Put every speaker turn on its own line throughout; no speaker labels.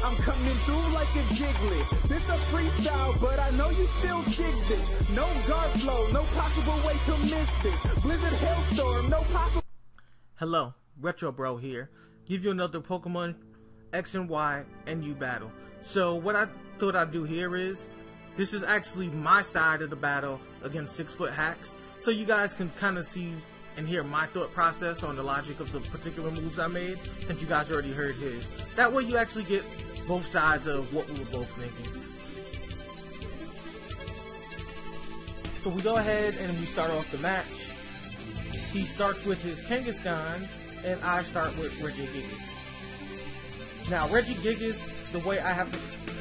I'm coming through like a giglet. This a freestyle, but I know you still dig this. No guard flow, no possible way to miss this. Blizzard hailstorm, no possible.
Hello, RonnRetrobro here. Give you another Pokemon X and Y and U battle. So what I thought I'd do here is, this is actually my side of the battle against 6-foot hacks. So you guys can kind of see and hear my thought process on the logic of the particular moves I made, since you guys already heard his. That way you actually get both sides of what we were both thinking. So we go ahead and we start off the match. He starts with his Kangaskhan, and I start with Regigigas. Now Regigigas, the way I have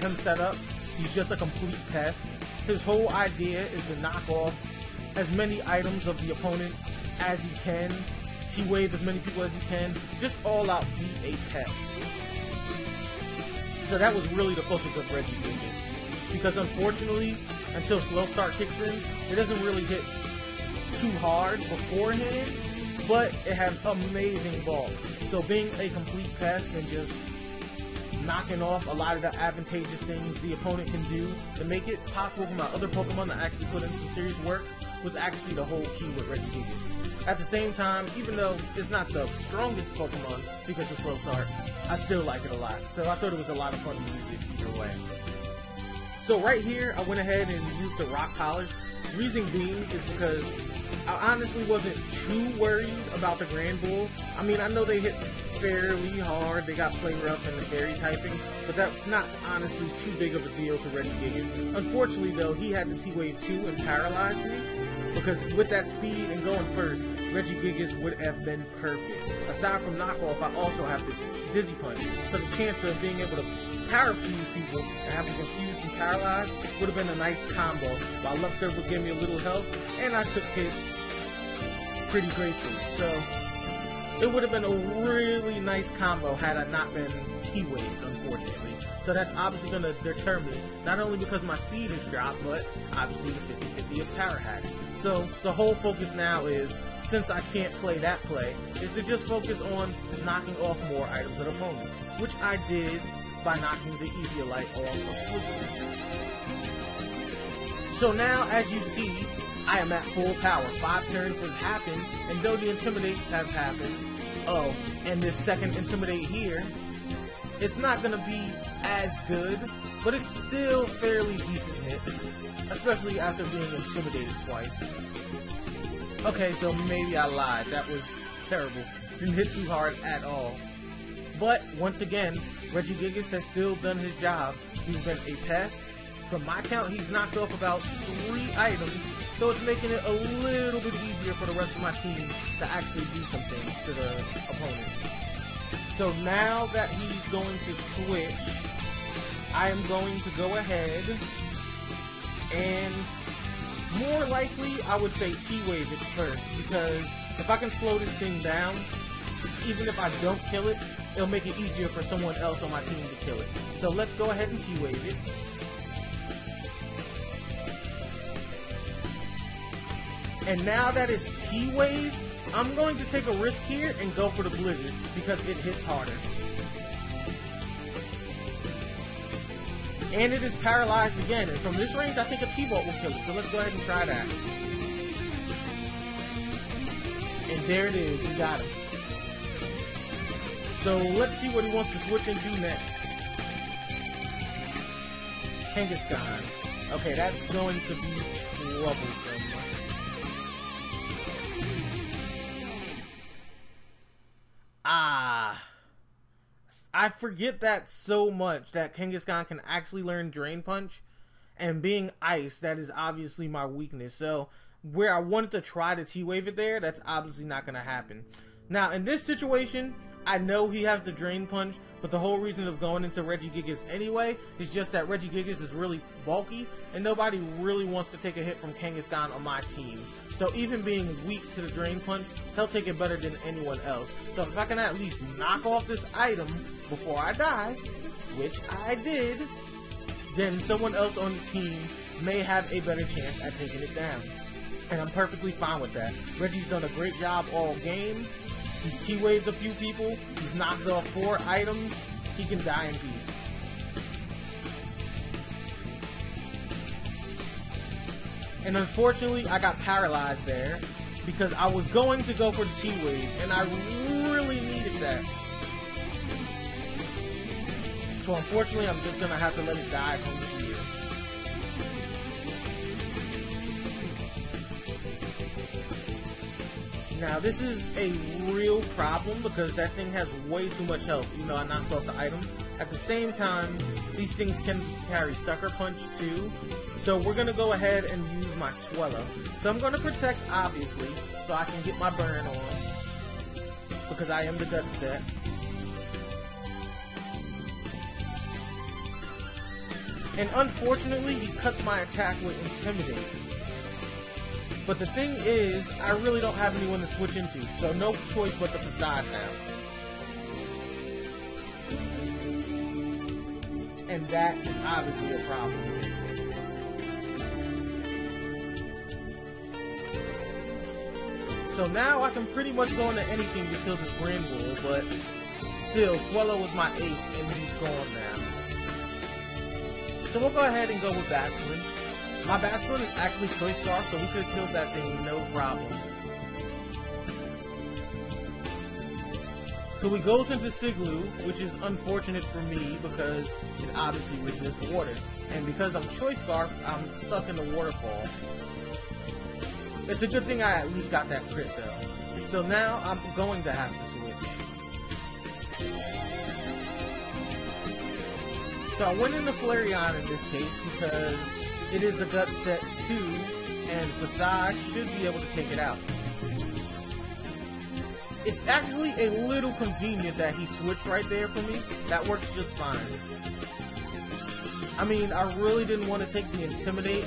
him set up, he's just a complete pest. His whole idea is to knock off as many items of the opponent as he can, T-wave as many people as he can, just all out be a pest. So that was really the focus of Regigigas, because unfortunately, until slow start kicks in, it doesn't really hit too hard beforehand, but it has amazing bulk. So being a complete pest and just knocking off a lot of the advantageous things the opponent can do to make it possible for my other Pokemon to actually put in some serious work was actually the whole key with Regigigas. At the same time, even though it's not the strongest Pokemon because of slow start, I still like it a lot. So I thought it was a lot of fun to use it either way. So right here, I went ahead and used the Rock Polish. The reason being is because I honestly wasn't too worried about the Grand Bull. I mean, I know they hit fairly hard, they got Play Rough and the Fairy typing, but that's not honestly too big of a deal to Regigigas. Unfortunately though, he had the T-Wave 2 and paralyzed me, because with that speed and going first, Regigigas would have been perfect. Aside from knockoff, I also have the Dizzy Punch, so the chance of being able to power-fuse people and have them confused and paralyzed would have been a nice combo, while Left would give me a little health, and I took hits pretty gracefully. So it would have been a really nice combo had I not been T-Waved, unfortunately. So that's obviously going to deter me, not only because my speed has dropped, but obviously the 50-50 of power hacks. So the whole focus now is, since I can't play that play, is to just focus on knocking off more items of the opponent, which I did by knocking the Eviolite off of Sliggly. So now, as you see, I am at full power. 5 turns have happened, and though the Intimidates have happened, oh, and this second Intimidate here, it's not going to be as good, but it's still fairly decent hit, especially after being intimidated twice. Okay, so maybe I lied. That was terrible. Didn't hit too hard at all. But, once again, Regigigas has still done his job. He's been a pest. From my count, he's knocked off about 3 items, so it's making it a little bit easier for the rest of my team to actually do some things to the opponent. So now that he's going to switch, I am going to go ahead and more likely I would say T-Wave it first, because if I can slow this thing down, even if I don't kill it, it'll make it easier for someone else on my team to kill it. So let's go ahead and T-Wave it. And now that it's T-Wave, I'm going to take a risk here and go for the Blizzard, because it hits harder. And it is paralyzed again, and from this range I think a T-Bolt will kill it, so let's go ahead and try that. And there it is, we got him. So let's see what he wants to switch into next. Kangaskhan. Okay, that's going to be troublesome. I forget that so much, that Kangaskhan can actually learn Drain Punch, and being ice, that is obviously my weakness. So where I wanted to try to T-Wave it there, that's obviously not going to happen. Now in this situation, I know he has the Drain Punch, but the whole reason of going into Regigigas anyway is just that Regigigas is really bulky, and nobody really wants to take a hit from Kangaskhan on my team. So even being weak to the Drain Punch, he'll take it better than anyone else. So if I can at least knock off this item before I die, which I did, then someone else on the team may have a better chance at taking it down. And I'm perfectly fine with that. Reggie's done a great job all game. He's T-Waved a few people. He's knocked off 4 items. He can die in peace. And unfortunately, I got paralyzed there because I was going to go for the T-Wave, and I really needed that. So unfortunately, I'm just gonna have to let it die from the fear. Now this is a real problem because that thing has way too much health, even though I knocked off the item. At the same time, these things can carry Sucker Punch too. So we're gonna go ahead and use my Swellow. So I'm gonna protect, obviously, so I can get my burn on. Because I am the gut set. And unfortunately, he cuts my attack with Intimidate. But the thing is, I really don't have anyone to switch into, so no choice but the Facade now. And that is obviously a problem. So now I can pretty much go into anything to kill this Grand Bull, but still, Swellow was my ace, and he's gone now. So we'll go ahead and go with Basculin. My Basculin is actually Choice Scarf, so we could have killed that thing no problem. So he goes into Siglu, which is unfortunate for me because it obviously resists water. And because I'm Choice Scarf, I'm stuck in the waterfall. It's a good thing I at least got that crit though. So now I'm going to have to switch. So I went into Flareon in this case because it is a gut set too, and Facade should be able to take it out. It's actually a little convenient that he switched right there for me. That works just fine. I mean, I really didn't want to take the Intimidate,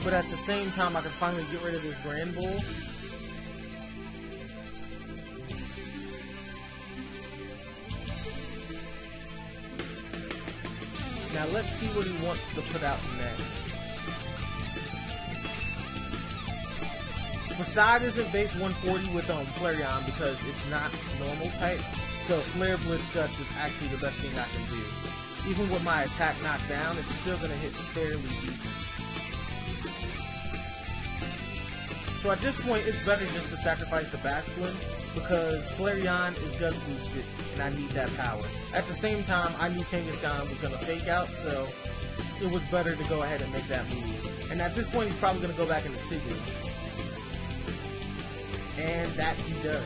but at the same time I could finally get rid of this Grand Bull. Now let's see what he wants to put out next. Facade isn't base 140 with Flareon because it's not normal type, so Flare Blitz Guts is actually the best thing I can do. Even with my attack knocked down, it's still going to hit fairly decent. So at this point, it's better just to sacrifice the Basculin because Flareon is Guts boosted and I need that power. At the same time, I knew Kangaskhan was going to fake out, so it was better to go ahead and make that move. And at this point, he's probably going to go back into Siglu. And that he does.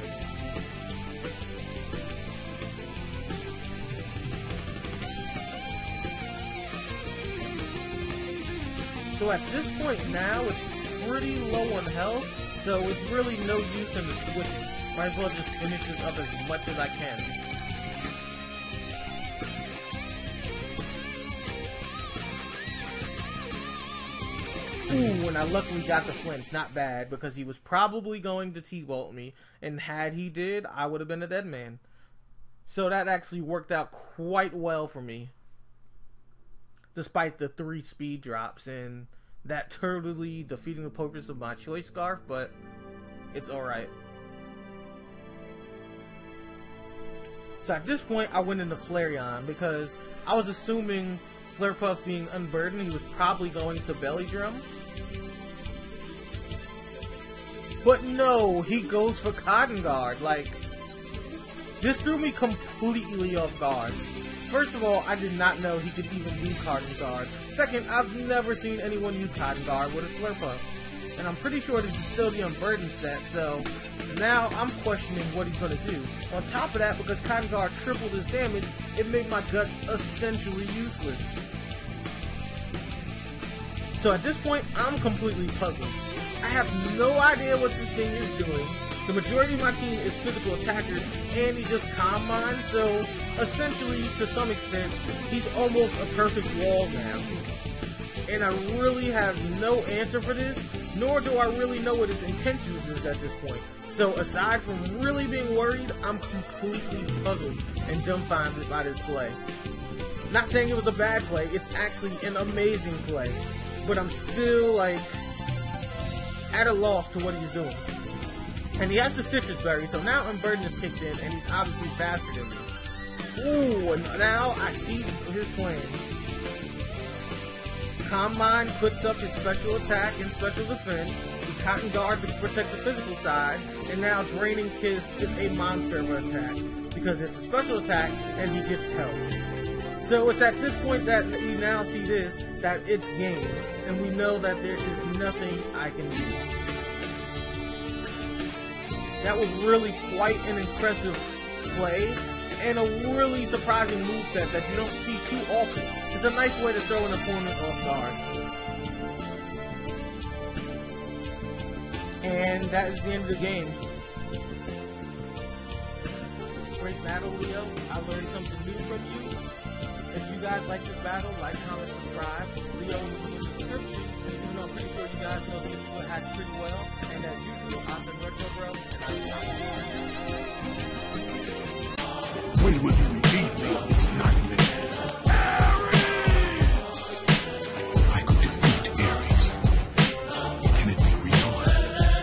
So at this point now, it's pretty low on health, so it's really no use in the switching. Might as well just finish this up as much as I can. Ooh, and I luckily got the flinch. Not bad, because he was probably going to T-Bolt me, and had he did, I would have been a dead man. So that actually worked out quite well for me. Despite the 3 speed drops, and that totally defeating the purpose of my Choice Scarf, but it's alright. So at this point, I went into Flareon, because I was assuming Slurpuff being unburdened, he was probably going to Belly Drum. But no, he goes for Cotton Guard. Like, this threw me completely off guard. First of all, I did not know he could even do Cotton Guard. Second, I've never seen anyone use Cotton Guard with a Slurpuff. And I'm pretty sure this is still the Unburdened set, so now I'm questioning what he's going to do. On top of that, because Cotton Guard tripled his damage, it made my Guts essentially useless. So at this point, I'm completely puzzled. I have no idea what this thing is doing. The majority of my team is physical attackers, and he just Calm Mind, so essentially, to some extent, he's almost a perfect wall now. And I really have no answer for this, nor do I really know what his intentions is at this point. So aside from really being worried, I'm completely puzzled and dumbfounded by this play. Not saying it was a bad play, it's actually an amazing play. But I'm still, like, at a loss to what he's doing. And he has the Citrus Berry, so now Unburden is kicked in, and he's obviously faster than me. Ooh, and now I see his plan. Combine puts up his special attack and special defense, the Cotton Guard to protect the physical side, and now Draining Kiss is a monster attack because it's a special attack and he gets health. So it's at this point that we now see this, that it's game, and we know that there is nothing I can do. That was really quite an impressive play, and a really surprising moveset that you don't see too often. It's a nice way to throw an opponent off guard. And that is the end of the game. Great battle, Leo. I learned something new from you. If you guys like this battle, like, comment, subscribe. Leo will be in the description. I'm pretty sure you guys know this one hacked pretty well. And as usual, I've been RonnRetrobro, and I'm out.